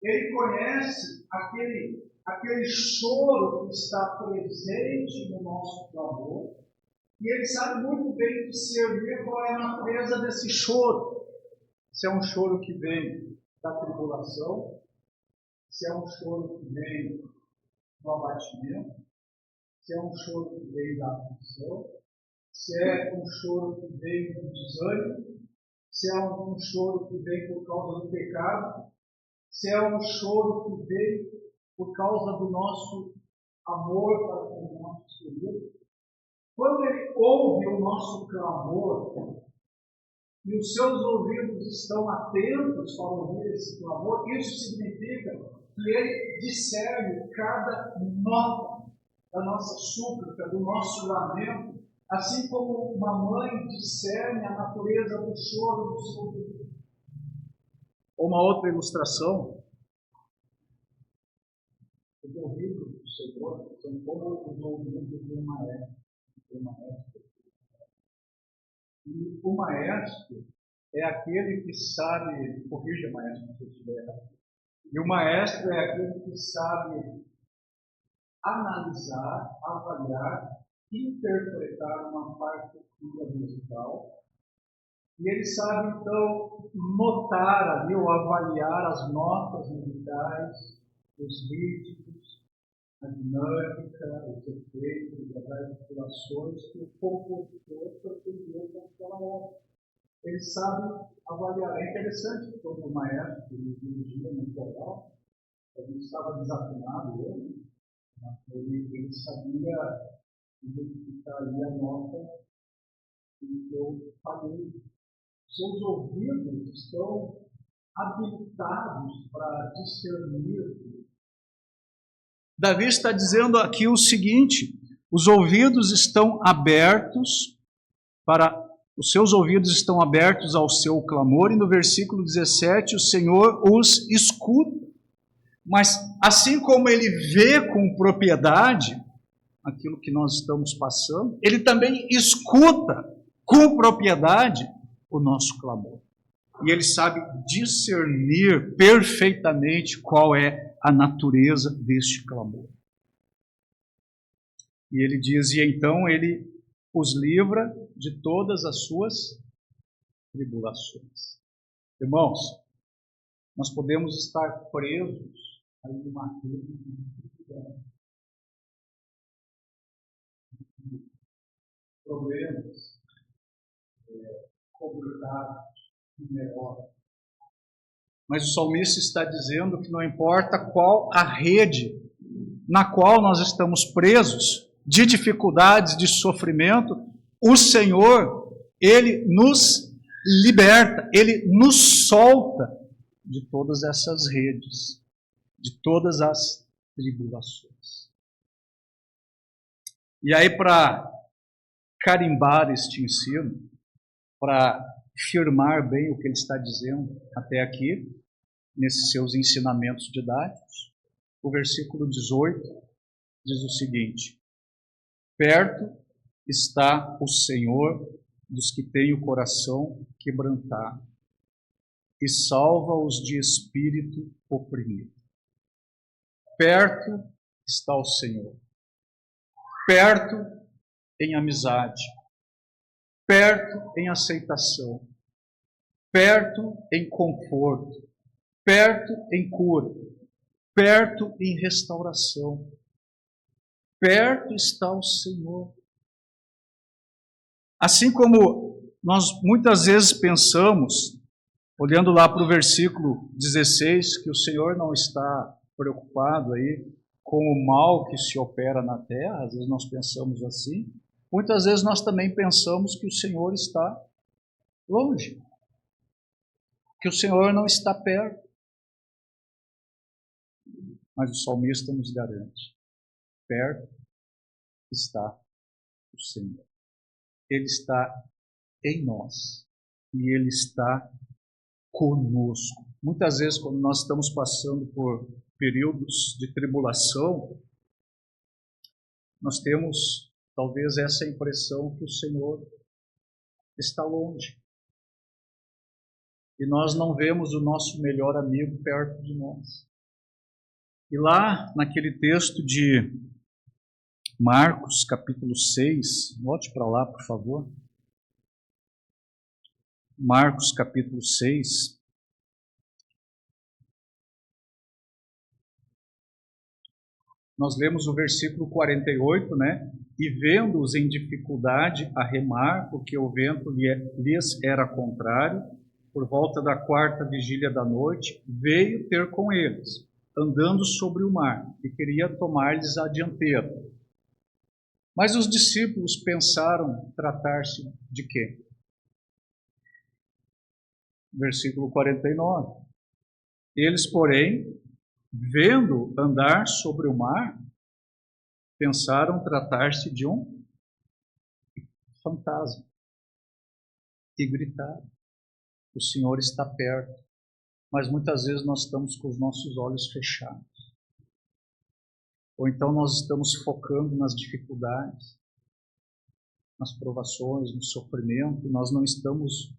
Ele conhece aquele choro que está presente no nosso clamor, e ele sabe muito bem discernir qual é a natureza desse choro. Se é um choro que vem da tribulação, se é um choro que vem do abatimento, se é um choro que vem da aflição, se é um choro que vem do desânimo, se é um choro que vem por causa do pecado, se é um choro que vem por causa do nosso amor para com o nosso Senhor. Quando ele ouve o nosso clamor e os seus ouvidos estão atentos para ouvir esse clamor, isso significa que ele discerne cada nota da nossa súplica, do nosso lamento, Assim como uma mãe discerne a natureza do choro do seu filho. Uma outra ilustração, os ouvidos do Senhor são como os ouvidos de um maestro. E o maestro é aquele que sabe, corrija maestro se eu estiver errado, e o maestro é aquele que sabe analisar, avaliar, interpretar uma partitura musical, e ele sabe então notar ali ou avaliar as notas musicais, os ritmos, a dinâmica, os efeitos, as articulações que o compositor pretendeu com aquela obra. Ele sabe avaliar. É interessante que quando o maestro dirigia no coral, a gente estava desafinado, ele sabia identificar ali a nota que eu falei. Seus ouvidos estão habilitados para discernir. Davi está dizendo aqui o seguinte: os ouvidos estão abertos os seus ouvidos estão abertos ao seu clamor, e no versículo 17 o Senhor os escuta. Mas assim como ele vê com propriedade aquilo que nós estamos passando, ele também escuta com propriedade o nosso clamor. E ele sabe discernir perfeitamente qual é a natureza deste clamor. E ele diz, e então ele os livra de todas as suas tribulações. Irmãos, nós podemos estar presos a uma rede de problemas, complicados, numerosos. Mas o salmista está dizendo que não importa qual a rede na qual nós estamos presos, de dificuldades, de sofrimento, o Senhor, Ele nos liberta, Ele nos solta de todas essas redes, de todas as tribulações. E aí, para carimbar este ensino, para firmar bem o que ele está dizendo até aqui, nesses seus ensinamentos didáticos, o versículo 18 diz o seguinte: perto está o Senhor dos que têm o coração quebrantado e salva-os de espírito oprimido. Perto está o Senhor. Perto em amizade. Perto em aceitação. Perto em conforto. Perto em cura. Perto em restauração. Perto está o Senhor. Assim como nós muitas vezes pensamos, olhando lá para o versículo 16, que o Senhor não está preocupado aí com o mal que se opera na terra, às vezes nós pensamos assim, muitas vezes nós também pensamos que o Senhor está longe, que o Senhor não está perto. Mas o salmista nos garante: perto está o Senhor. Ele está em nós e Ele está conosco. Muitas vezes, quando nós estamos passando por períodos de tribulação, nós temos talvez essa impressão que o Senhor está longe. E nós não vemos o nosso melhor amigo perto de nós. E lá, naquele texto de Marcos, capítulo 6, volte para lá, por favor. Marcos, capítulo 6. Nós lemos o versículo 48, né? E vendo-os em dificuldade a remar, porque o vento lhes era contrário, por volta da 4ª vigília da noite, veio ter com eles, andando sobre o mar, e queria tomar-lhes a dianteira. Mas os discípulos pensaram tratar-se de quê? Versículo 49. Eles, porém, vendo andar sobre o mar, pensaram tratar-se de um fantasma e gritar: o Senhor está perto. Mas muitas vezes nós estamos com os nossos olhos fechados. Ou então nós estamos focando nas dificuldades, nas provações, no sofrimento. Nós não estamos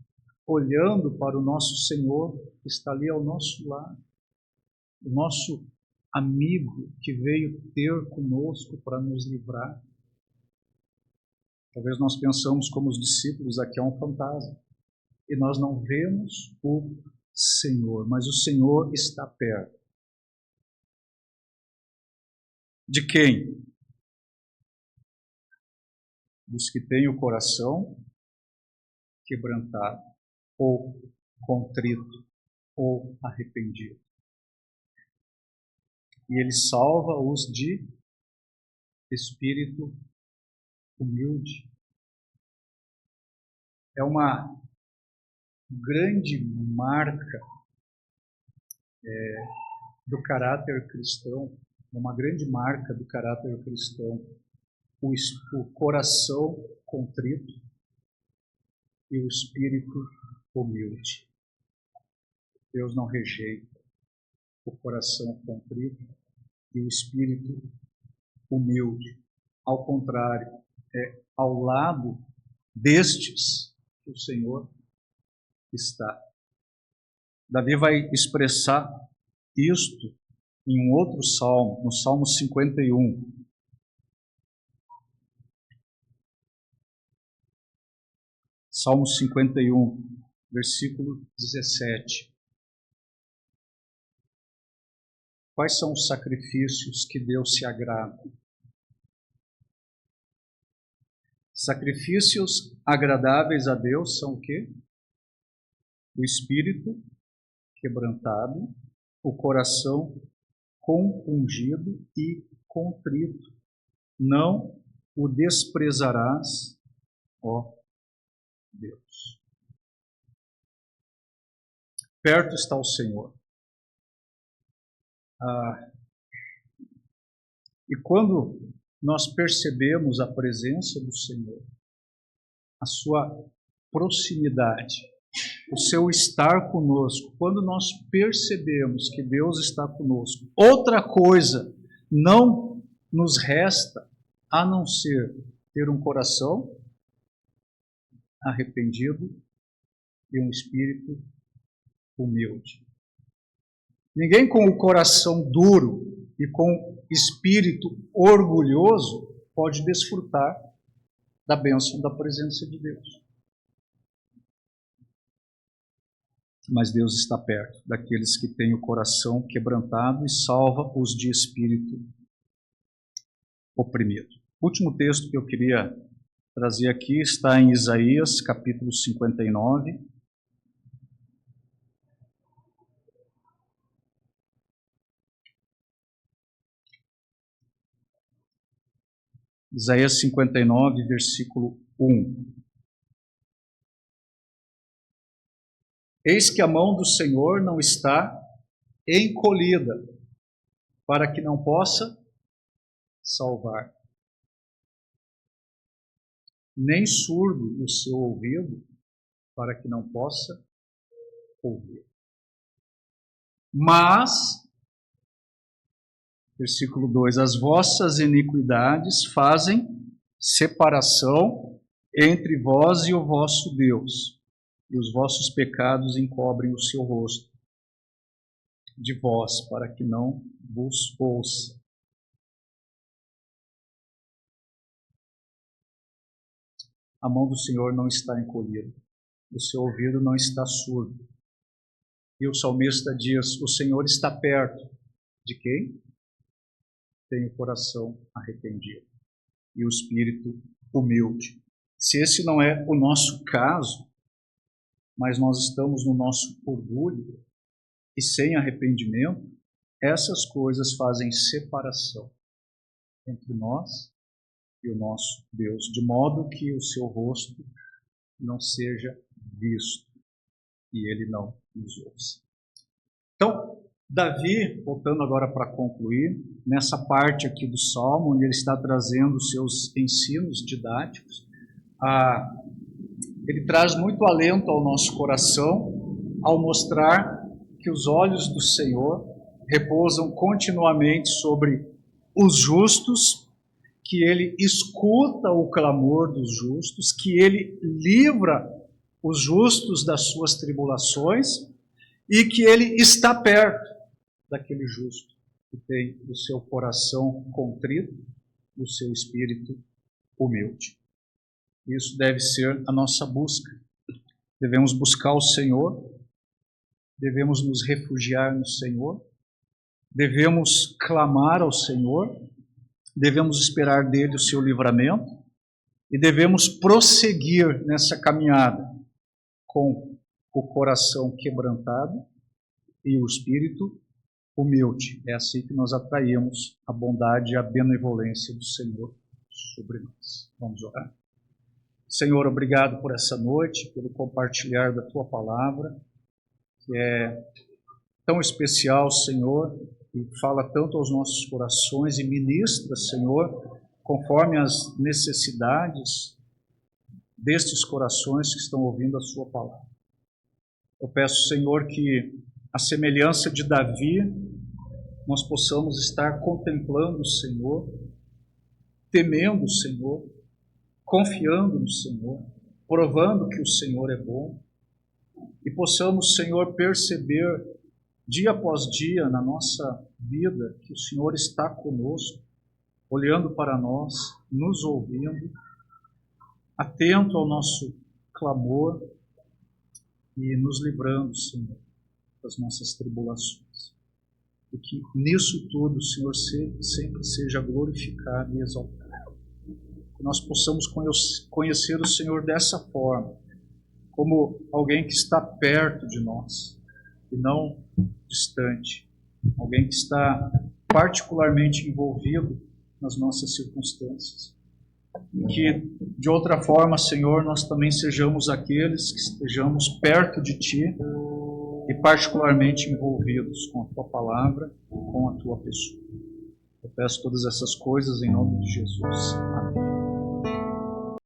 olhando para o nosso Senhor que está ali ao nosso lado. O nosso amigo que veio ter conosco para nos livrar. Talvez nós pensamos como os discípulos, aqui é um fantasma. E nós não vemos o Senhor, mas o Senhor está perto. De quem? Dos que têm o coração quebrantado, ou contrito, ou arrependido. E Ele salva os de espírito humilde. É uma grande marca do caráter cristão, uma grande marca do caráter cristão, o coração contrito e o espírito humilde. Deus não rejeita o coração contrito e o espírito humilde. Ao contrário, é ao lado destes que o Senhor está. Davi vai expressar isto em um outro salmo, no Salmo 51. Salmo 51, versículo 17. Quais são os sacrifícios que Deus se agrada? Sacrifícios agradáveis a Deus são o quê? O espírito quebrantado, o coração compungido e contrito. Não o desprezarás, ó Deus. Perto está o Senhor. E quando nós percebemos a presença do Senhor, a sua proximidade, o seu estar conosco, quando nós percebemos que Deus está conosco, outra coisa não nos resta a não ser ter um coração arrependido e um espírito humilde. Ninguém com o coração duro e com espírito orgulhoso pode desfrutar da bênção da presença de Deus. Mas Deus está perto daqueles que têm o coração quebrantado e salva os de espírito oprimido. O último texto que eu queria trazer aqui está em Isaías, capítulo 59. Isaías 59, versículo 1. Eis que a mão do Senhor não está encolhida, para que não possa salvar, nem surdo o seu ouvido, para que não possa ouvir. Mas, versículo 2, as vossas iniquidades fazem separação entre vós e o vosso Deus, e os vossos pecados encobrem o seu rosto de vós, para que não vos ouça. A mão do Senhor não está encolhida, o seu ouvido não está surdo. E o salmista diz: o Senhor está perto de quem? Tem o coração arrependido e o espírito humilde. Se esse não é o nosso caso, mas nós estamos no nosso orgulho e sem arrependimento, essas coisas fazem separação entre nós e o nosso Deus, de modo que o seu rosto não seja visto e ele não nos ouça. Então, Davi, voltando agora para concluir, nessa parte aqui do Salmo, onde ele está trazendo os seus ensinos didáticos, ele traz muito alento ao nosso coração ao mostrar que os olhos do Senhor repousam continuamente sobre os justos, que Ele escuta o clamor dos justos, que Ele livra os justos das suas tribulações e que Ele está perto daquele justo que tem o seu coração contrito e o seu espírito humilde. Isso deve ser a nossa busca. Devemos buscar o Senhor, devemos nos refugiar no Senhor, devemos clamar ao Senhor, devemos esperar dele o seu livramento e devemos prosseguir nessa caminhada com o coração quebrantado e o espírito humilde. É assim que nós atraímos a bondade e a benevolência do Senhor sobre nós. Vamos orar. Senhor, obrigado por essa noite, pelo compartilhar da Tua palavra, que é tão especial, Senhor, e fala tanto aos nossos corações e ministra, Senhor, conforme as necessidades destes corações que estão ouvindo a Sua palavra. Eu peço, Senhor, que a semelhança de Davi, nós possamos estar contemplando o Senhor, temendo o Senhor, confiando no Senhor, provando que o Senhor é bom, e possamos, Senhor, perceber dia após dia na nossa vida que o Senhor está conosco, olhando para nós, nos ouvindo, atento ao nosso clamor e nos livrando, Senhor, das nossas tribulações. E que nisso tudo o Senhor sempre seja glorificado e exaltado. Que nós possamos conhecer o Senhor dessa forma, como alguém que está perto de nós e não distante, alguém que está particularmente envolvido nas nossas circunstâncias. E que, de outra forma, Senhor, nós também sejamos aqueles que estejamos perto de Ti e particularmente envolvidos com a Tua palavra, com a Tua pessoa. Eu peço todas essas coisas em nome de Jesus.